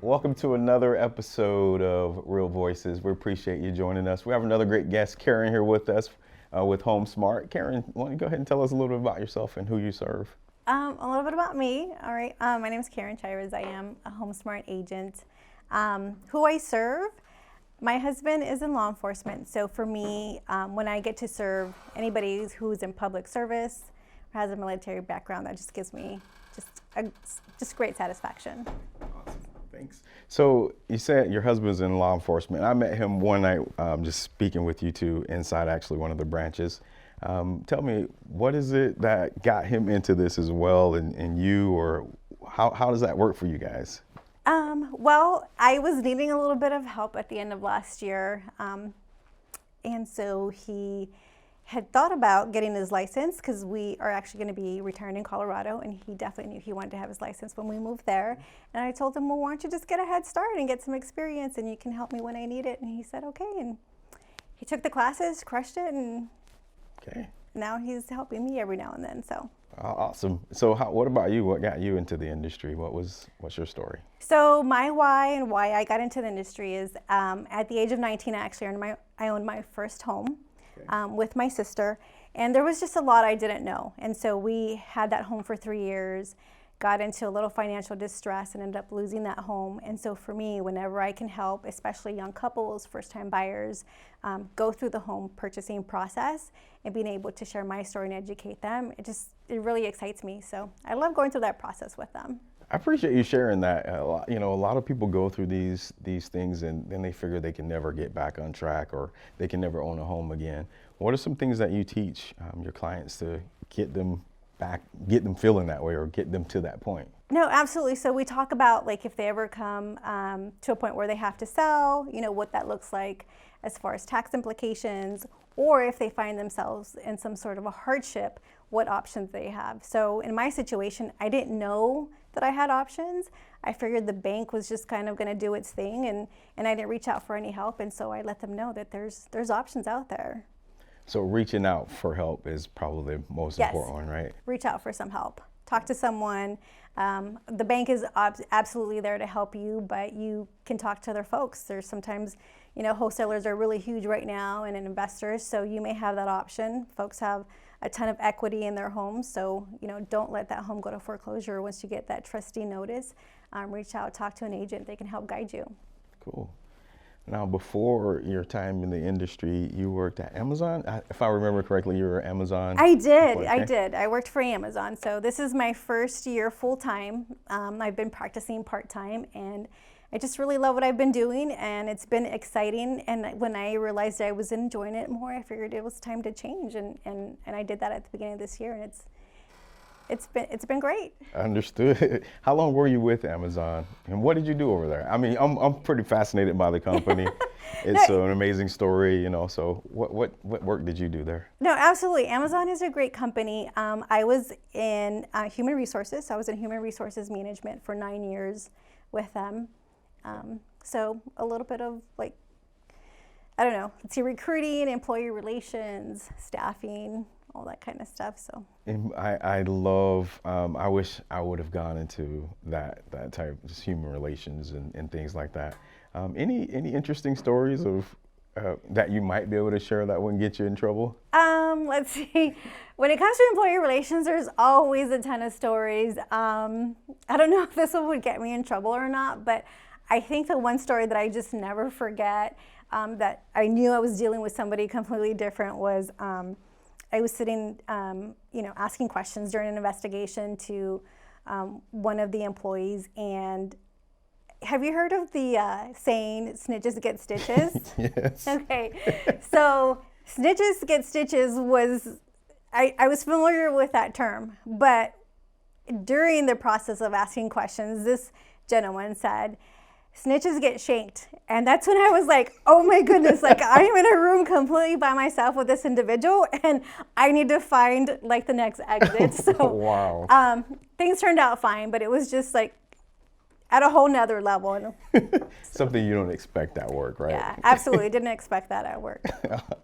Welcome to another episode of Real Voices. We appreciate you joining us. We have another great guest, Karen, here with us with Home Smart. Karen, why don't you go ahead and tell us a little bit about yourself and who you serve? A little bit about me. All right. My name is Karen Chairez. I am a Home Smart agent. Who I serve, my husband is in law enforcement. So for me, when I get to serve anybody who's in public service or has a military background, that just gives me just great satisfaction. Awesome. Thanks. So you said your husband's in law enforcement. I met him one night just speaking with you two inside actually one of the branches. Tell me, what is it that got him into this as well, and you, or how does that work for you guys? Well, I was needing a little bit of help at the end of last year, and so he had thought about getting his license because we are actually going to be retiring in Colorado, and he definitely knew he wanted to have his license when we moved there. And I told him, well, why don't you just get a head start and get some experience, and you can help me when I need it. And he said, okay. And he took the classes, crushed it, and Okay. now he's helping me every now and then. So Awesome. So what about you? What got you into the industry? What's your story? So my why and why I got into the industry is at the age of 19, I owned my first home. With my sister, and there was just a lot I didn't know. And so we had that home for 3 years, got into a little financial distress and ended up losing that home. And so for me, whenever I can help, especially young couples, first-time buyers, go through the home purchasing process and being able to share my story and educate them, it really excites me. So I love going through that process with them. I appreciate you sharing that. A lot of people go through these things and then they figure they can never get back on track or they can never own a home again. What are some things that you teach your clients to get them feeling that way or get them to that point? No, absolutely. So we talk about like if they ever come to a point where they have to sell, what that looks like as far as tax implications, or if they find themselves in some sort of a hardship, what options they have. So in my situation, I didn't know that I had options. I figured the bank was just kind of going to do its thing, and I didn't reach out for any help. And so I let them know that there's options out there. So reaching out for help is probably the most important one, right? Reach out for some help. Talk to someone. The bank is absolutely there to help you, but you can talk to other folks. There's sometimes, wholesalers are really huge right now and investors, so you may have that option. Folks have a ton of equity in their homes, so don't let that home go to foreclosure once you get that trustee notice. Reach out, talk to an agent. They can help guide you. Cool. Now, before your time in the industry, you worked at Amazon. If I remember correctly, you were at Amazon. I did. I worked for Amazon. So this is my first year full time. I've been practicing part time, and I just really love what I've been doing, and it's been exciting. And when I realized I was enjoying it more, I figured it was time to change, and I did that at the beginning of this year, and it's been great. Understood. How long were you with Amazon, and what did you do over there? I mean, I'm pretty fascinated by the company. It's an amazing story, So what work did you do there? No, absolutely. Amazon is a great company. I was in human resources. So I was in human resources management for 9 years with them. So a little bit of recruiting, employee relations, staffing, all that kind of stuff. So I love. I wish I would have gone into that type of just human relations and things like that. Any interesting stories of that you might be able to share that wouldn't get you in trouble? Let's see. When it comes to employee relations, there's always a ton of stories. I don't know if this one would get me in trouble or not, but I think the one story that I just never forget, that I knew I was dealing with somebody completely different was. I was sitting, asking questions during an investigation to one of the employees. And have you heard of the saying, snitches get stitches? Yes. Okay. So snitches get stitches I was familiar with that term. But during the process of asking questions, this gentleman said, snitches get shanked. And that's when I was like, oh my goodness, I am in a room completely by myself with this individual and I need to find the next exit. So wow. Things turned out fine, but it was just at a whole nother level. And Something you don't expect at work, right? yeah, absolutely. Didn't expect that at work.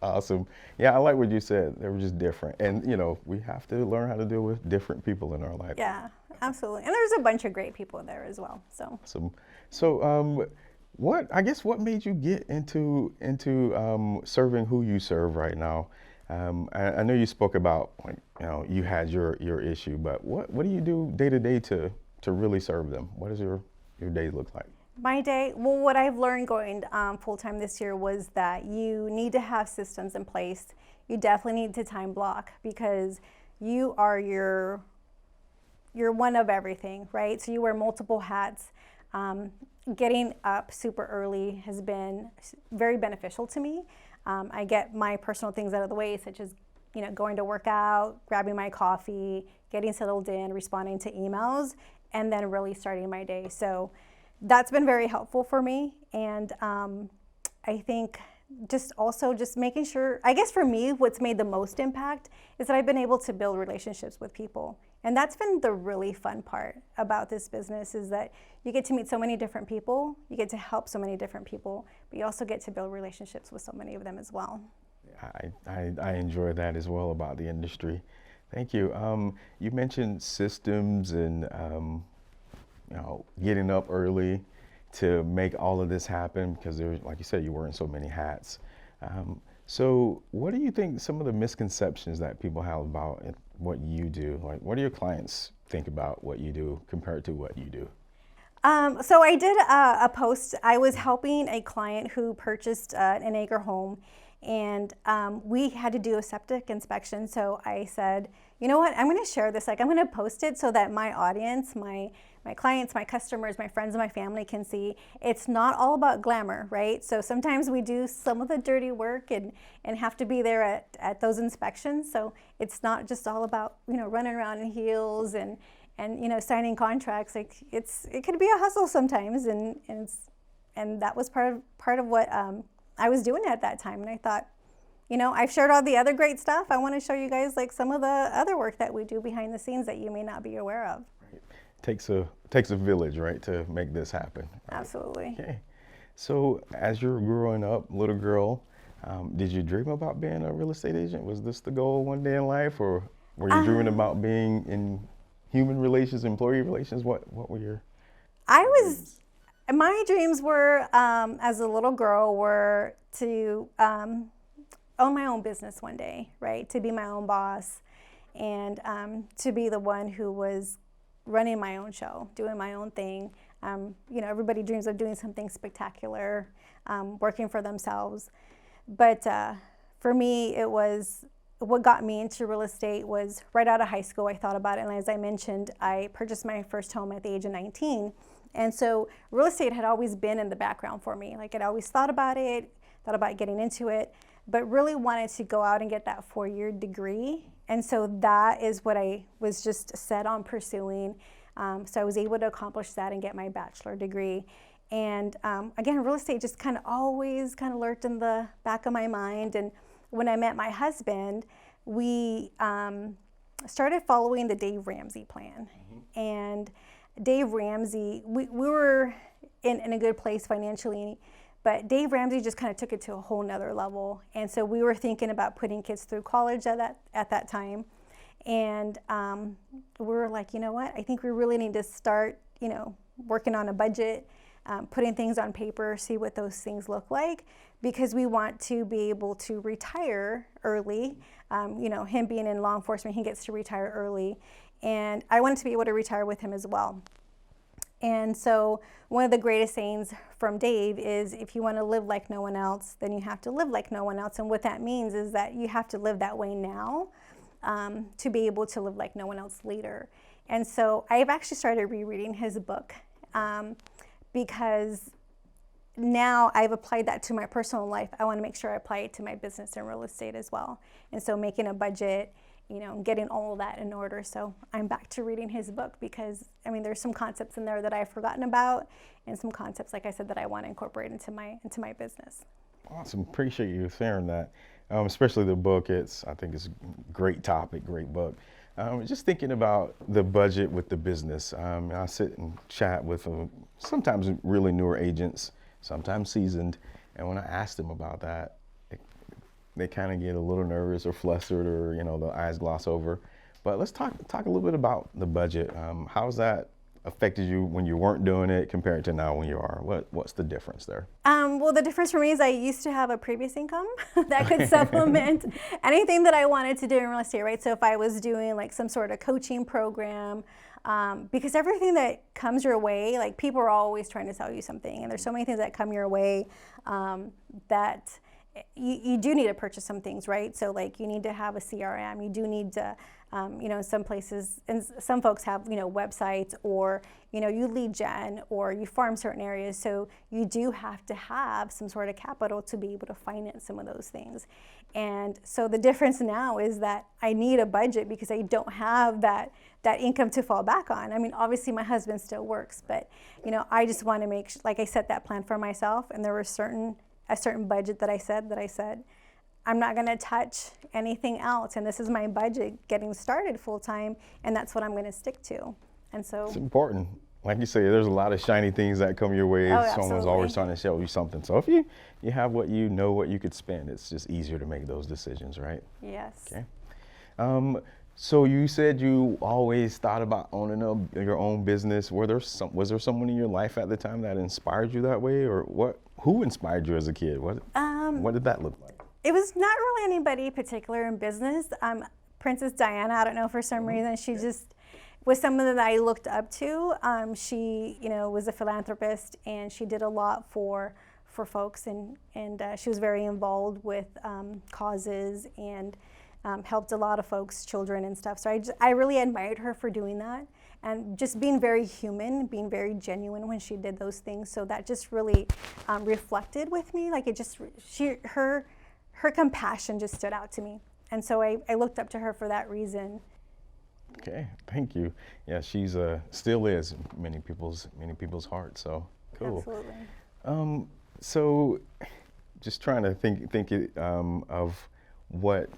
Awesome. Yeah, I like what you said. They were just different. And, we have to learn how to deal with different people in our life. Yeah, absolutely. And there's a bunch of great people there as well. So, So, what made you get into serving who you serve right now? I know you spoke about, like, you had your issue, but what do you do day to day to really serve them? What does your day look like? my day, well, what I've learned going full time this year was that you need to have systems in place. You definitely need to time block because you are you're one of everything, right? So you wear multiple hats. Getting up super early has been very beneficial to me. I get my personal things out of the way, such as going to work out, grabbing my coffee, getting settled in, responding to emails, and then really starting my day. So that's been very helpful for me. And I think just making sure, I guess for me, what's made the most impact is that I've been able to build relationships with people. And that's been the really fun part about this business, is that you get to meet so many different people, you get to help so many different people, but you also get to build relationships with so many of them as well. I enjoy that as well about the industry. Thank you. You mentioned systems and getting up early to make all of this happen, because there's, like you said, you're wearing so many hats. So what do you think some of the misconceptions that people have about what you do? Like, what do your clients think about what you do compared to what you do? So I did a post. I was helping a client who purchased an acre home, and we had to do a septic inspection. So I said, you know what, I'm going to share this. Like, I'm going to post it so that my audience, my clients, my customers, my friends, and my family can see it's not all about glamour, right? So sometimes we do some of the dirty work and have to be there at those inspections. So it's not just all about, running around in heels and signing contracts. Like, it could be a hustle sometimes, and that was part of what I was doing at that time. And I thought, I've shared all the other great stuff. I want to show you guys like some of the other work that we do behind the scenes that you may not be aware of. Right. Takes a village, right, to make this happen. Right? Absolutely. Okay. So as you're growing up, little girl, did you dream about being a real estate agent? Was this the goal one day in life, or were you dreaming about being in human relations, employee relations? What were your dreams? My dreams were, as a little girl, were to own my own business one day, right? To be my own boss, and to be the one who was running my own show, doing my own thing. Everybody dreams of doing something spectacular, working for themselves. But for me, it was what got me into real estate was right out of high school. I thought about it, and as I mentioned, I purchased my first home at the age of 19. And so real estate had always been in the background for me. Like, I'd always thought about getting into it, but really wanted to go out and get that 4-year degree. And so that is what I was just set on pursuing. So I was able to accomplish that and get my bachelor degree. And again, real estate just always lurked in the back of my mind. And when I met my husband, we started following the Dave Ramsey plan. Mm-hmm. And Dave Ramsey, we were in a good place financially, but Dave Ramsey just took it to a whole nother level. And so we were thinking about putting kids through college at that time. And we were like, you know what, I think we really need to start, working on a budget, putting things on paper, see what those things look like, because we want to be able to retire early. Him being in law enforcement, he gets to retire early. And I wanted to be able to retire with him as well. And so one of the greatest sayings from Dave is, if you want to live like no one else, then you have to live like no one else. And what that means is that you have to live that way now to be able to live like no one else later. And so I've actually started rereading his book because now I've applied that to my personal life. I want to make sure I apply it to my business and real estate as well. And so making a budget, getting all of that in order. So I'm back to reading his book because, there's some concepts in there that I've forgotten about, and some concepts, like I said, that I want to incorporate into my business. Awesome. Appreciate you sharing that, especially the book. I think it's a great topic, great book. Just thinking about the budget with the business. I sit and chat with sometimes really newer agents, sometimes seasoned, and when I ask them about that, they kind of get a little nervous or flustered, or the eyes gloss over. But let's talk a little bit about the budget. How's that affected you when you weren't doing it compared to now when you are? What's the difference there? Well, the difference for me is I used to have a previous income that could supplement anything that I wanted to do in real estate, right? So if I was doing like some sort of coaching program, because everything that comes your way, like people are always trying to sell you something, and there's so many things that come your way that you do need to purchase some things, right? So like you need to have a CRM, you do need to, some places, and some folks have, websites, or, you lead gen, or you farm certain areas. So you do have to have some sort of capital to be able to finance some of those things. And so the difference now is that I need a budget because I don't have that income to fall back on. I mean, obviously my husband still works, but, I just want to make sure, like I set that plan for myself, and there were a certain budget that I said, I'm not going to touch anything else, and this is my budget getting started full time, and that's what I'm going to stick to. And so it's important. Like you say, there's a lot of shiny things that come your way. Oh, Someone's absolutely. always trying to show you something. So if you have what what you could spend, it's just easier to make those decisions, right? Yes. Okay. So you said you always thought about owning your own business. Was there someone in your life at the time that inspired you that way, or who inspired you as a kid? What did that look like? It was not really anybody particular in business. Princess Diana, I don't know, for some reason, she just was someone that I looked up to. She, was a philanthropist, and she did a lot for folks, and she was very involved with causes, and helped a lot of folks, children and stuff. So I really admired her for doing that, and just being very human, being very genuine when she did those things. So that just really reflected with me. Like her compassion just stood out to me. And so I looked up to her for that reason. Okay, thank you. Yeah, she's still is in many people's hearts. So cool. Absolutely. So just trying to think of what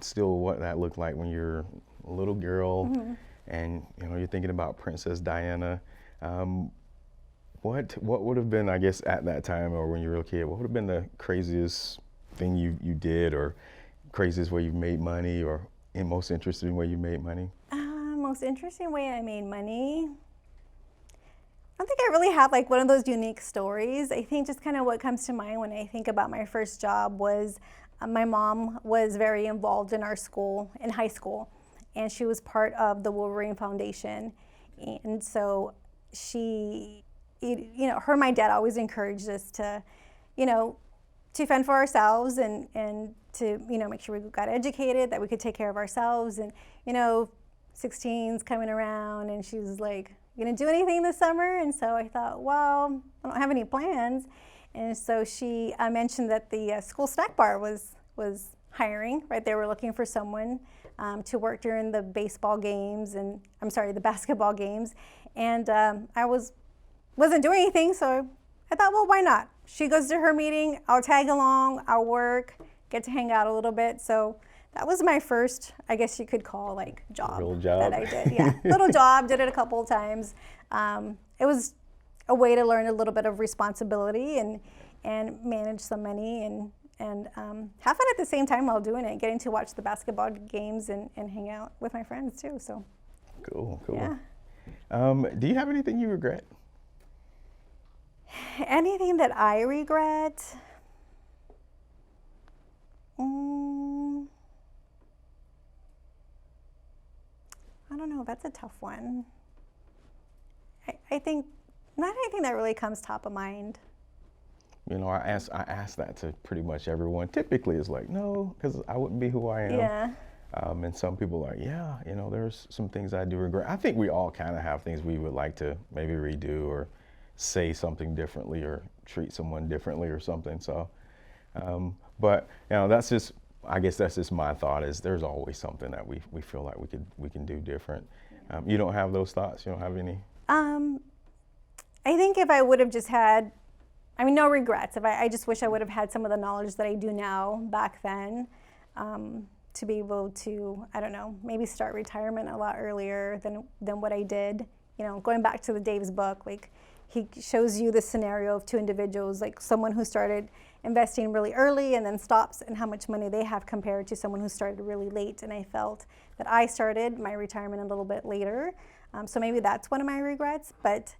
that looked like when you're a little girl, mm-hmm. and you're thinking about Princess Diana. What would have been, I guess, at that time, or when you were a kid, what would have been the craziest thing you did, or craziest way you made money, or most interesting way you made money? Most interesting way I made money? I don't think I really have like one of those unique stories. I think just kind of what comes to mind when I think about my first job was my mom was very involved in our school, in high school, and she was part of the Wolverine Foundation. And so she, her and my dad always encouraged us to, to fend for ourselves, and to, make sure we got educated, that we could take care of ourselves. And, 16's coming around, and she was like, "You gonna do anything this summer?" And so I thought, well, I don't have any plans. And so she mentioned that the school snack bar was hiring, right? They were looking for someone to work during the basketball games. And I wasn't doing anything, so I thought, well, why not? She goes to her meeting, I'll tag along, I'll work, get to hang out a little bit. So that was my first, I guess you could call, like, job. Real job. That I did. Yeah, little job, did it a couple of times. It was a way to learn a little bit of responsibility and manage some money, and have fun at the same time while doing it, getting to watch the basketball games and hang out with my friends too. So cool. Yeah. Do you have anything you regret? Anything that I regret? I don't know. That's a tough one. I think not anything that really comes top of mind. I ask that to pretty much everyone. Typically, it's like, no, because I wouldn't be who I am. Yeah. And some people are like, yeah, there's some things I do regret. I think we all kind of have things we would like to maybe redo, or say something differently, or treat someone differently, or something. So, but that's just, I guess that's just my thought, is there's always something that we feel like we can do different. You don't have those thoughts? You don't have any? I think if I would have just had, no regrets. I just wish I would have had some of the knowledge that I do now back then. to be able to, I don't know, maybe start retirement a lot earlier than what I did. You know, going back to Dave's book, like he shows you the scenario of two individuals, like someone who started investing really early and then stops, and how much money they have compared to someone who started really late. And I felt that I started my retirement a little bit later. So maybe that's one of my regrets. But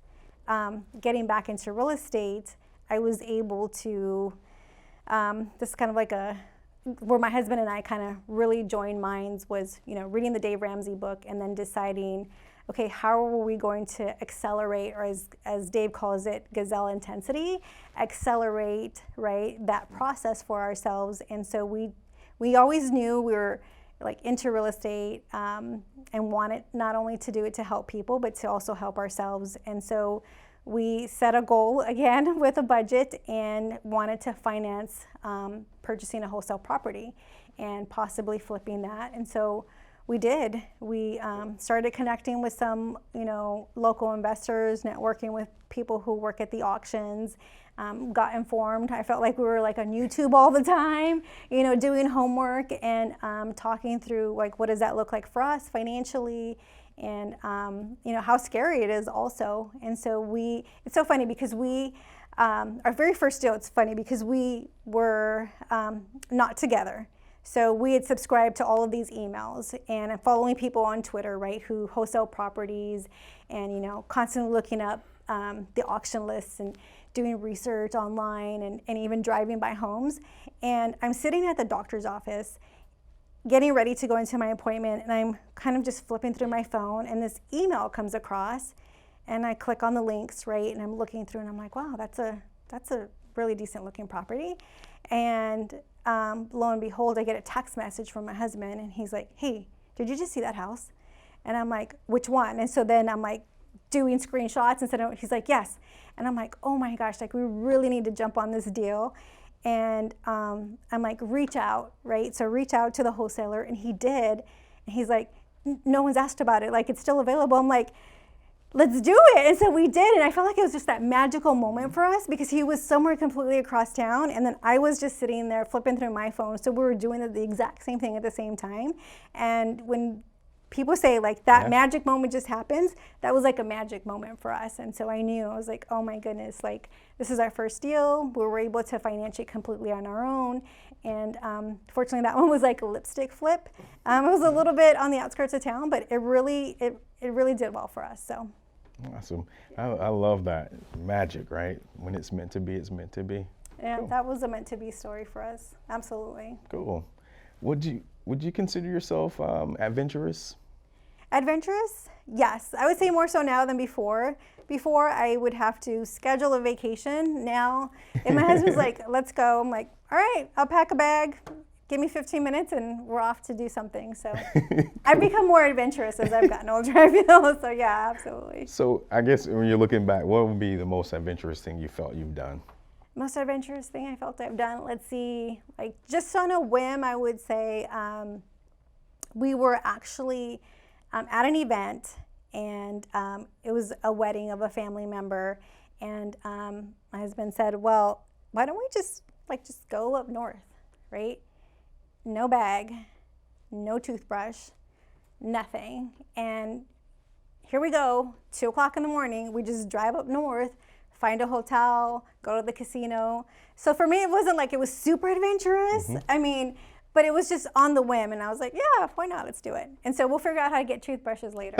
getting back into real estate, I was able to, this is kind of like where my husband and I kind of really joined minds was, you know, reading the Dave Ramsey book and then deciding, okay, how are we going to accelerate, or as Dave calls it, gazelle intensity, accelerate, right, that process for ourselves. And so we always knew we were like into real estate and wanted not only to do it to help people, but to also help ourselves. And so we set a goal again with a budget and wanted to finance purchasing a wholesale property and possibly flipping that. And so we did. We started connecting with some, you know, local investors, networking with people who work at the auctions, got informed. I felt like we were like on YouTube all the time, you know, doing homework and talking through like what does that look like for us financially, and you know, how scary it is also. And so it's so funny because our very first deal, it's funny because we were not together. So we had subscribed to all of these emails, and I'm following people on Twitter, right, who wholesale properties, and, you know, constantly looking up the auction lists and doing research online, and even driving by homes. And I'm sitting at the doctor's office getting ready to go into my appointment, and I'm kind of just flipping through my phone, and this email comes across, and I click on the links, right, and I'm looking through, and I'm like, wow, that's a really decent looking property. And lo and behold, I get a text message from my husband, and he's like, hey, did you just see that house? And I'm like, which one? And so then I'm like doing screenshots, and he's like, yes. And I'm like, oh my gosh, like we really need to jump on this deal. And I'm like, reach out, right? So reach out to the wholesaler, and he did. And he's like, no one's asked about it, like it's still available. I'm like, let's do it. And so we did, and I felt like it was just that magical moment for us because he was somewhere completely across town, and then I was just sitting there flipping through my phone. So we were doing the exact same thing at the same time. And when people say like that magic moment just happens, that was like a magic moment for us. And so I knew, I was like, oh my goodness, like this is our first deal. We were able to finance it completely on our own. And fortunately that one was like a lipstick flip. It was a little bit on the outskirts of town, but it really did well for us. So. Awesome. I love that magic, right? When it's meant to be, it's meant to be. Yeah, cool. That was a meant to be story for us. Absolutely. Cool. Would you consider yourself adventurous? Adventurous? Yes. I would say more so now than before. Before I would have to schedule a vacation. Now, if my husband's like, let's go, I'm like, all right, I'll pack a bag. Give me 15 minutes and we're off to do something. So I've become more adventurous as I've gotten older, I feel. So yeah, absolutely. So I guess when you're looking back, what would be the most adventurous thing you felt you've done? Most adventurous thing I felt I've done, let's see, like just on a whim, I would say we were actually at an event, and it was a wedding of a family member, and my husband said, well, why don't we just go up north, right? No bag, no toothbrush, nothing. And here we go, 2 o'clock in the morning, we just drive up north, find a hotel, go to the casino. So for me, it wasn't like it was super adventurous. Mm-hmm. I mean, but it was just on the whim. And I was like, yeah, why not? Let's do it. And so we'll figure out how to get toothbrushes later.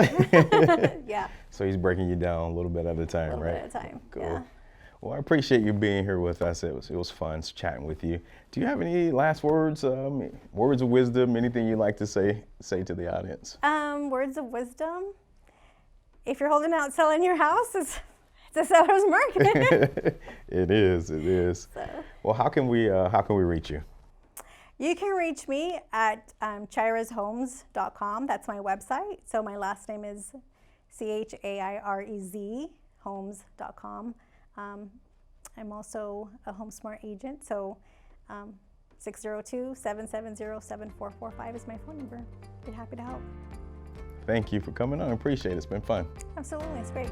Yeah. So he's breaking you down a little bit at a time, right? A little bit at a time, cool. Yeah. Well, I appreciate you being here with us. It was fun chatting with you. Do you have any last words, words of wisdom, anything you'd like to say to the audience? Words of wisdom? If you're holding out selling your house, it's a seller's market. It is. So. Well, how can we reach you? You can reach me at chairezhomes.com. That's my website. So my last name is Chairez, homes.com. I'm also a HomeSmart agent, so 602-770-7445 is my phone number. Be happy to help. Thank you for coming on. I appreciate it. It's been fun. Absolutely. It's great.